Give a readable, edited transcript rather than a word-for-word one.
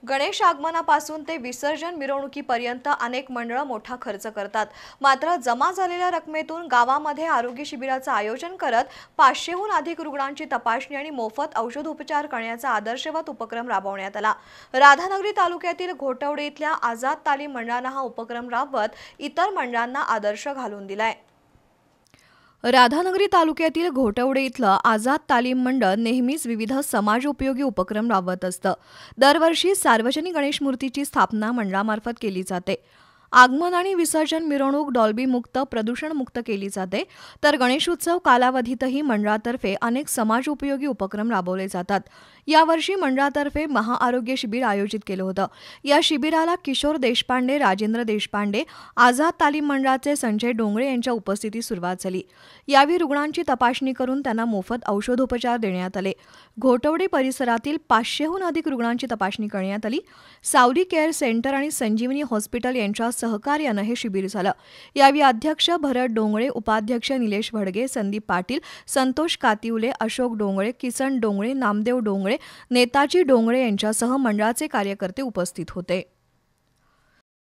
गणेश आगमनापासून ते विसर्जन मिरवणुकीपर्यंत अनेक मंडळं मोठा खर्च करतात। मात्र जमा झालेल्या रकमेतून गावामध्ये आरोग्य शिबिराचं आयोजन करत 500हून अधिक रुग्णांची तपासणी आणि मोफत औषधोपचार करण्याचा आदर्शवत उपक्रम राबवण्यात आला। राधानगरी तालुक्यातील घोटवडे इथल्या आझाद तालीम मंडळानं हा उपक्रम राबवत इतर मंडळांना आदर्श घालून दिलाय। राधानगरी तालुक्यातील घोटवडे इथलं आझाद तालीम मंडळ नेहमीच विविध समाजोपयोगी उपक्रम राबवत असतं। दरवर्षी सार्वजनिक गणेश मूर्तीची स्थापना मंडळामार्फत केली जाते। आगमन आणि विसर्जन मिरवणूक डॉल्बी मुक्त, प्रदूषण मुक्त केली जाते। तर गणेशोत्सव कालावधीतही मंडळातर्फे अनेक समाजोपयोगी उपक्रम राबवले जातात। यावर्षी मंडळातर्फे महाआरोग्य शिबिर आयोजित केलं होतं। या शिबिराला किशोर देशपांडे, राजेंद्र देशपांडे, आझाद तालीम मंडळाचे संजय डोंगरे यांच्या उपस्थितीत सुरुवात झाली। यावेळी रुग्णांची तपासणी करून त्यांना मोफत औषधोपचार देण्यात आले। घोटवडे परिसरातील 500हून अधिक रुग्णांची तपासणी करण्यात आली। सावली केअर सेंटर आणि संजीवनी हॉस्पिटल यांच्या सहकार्यानं हे शिबिर झालं। यावेळी अध्यक्ष भरत डोंगरे, उपाध्यक्ष निलेश भडगे, संदीप पाटील, संतोष कातिवले, अशोक डोंगरे, किसन डोंगरे, नामदेव डोंगरे, नेताजी डोंगरे यांच्यासह मंडळाचे कार्यकर्ते उपस्थित होते।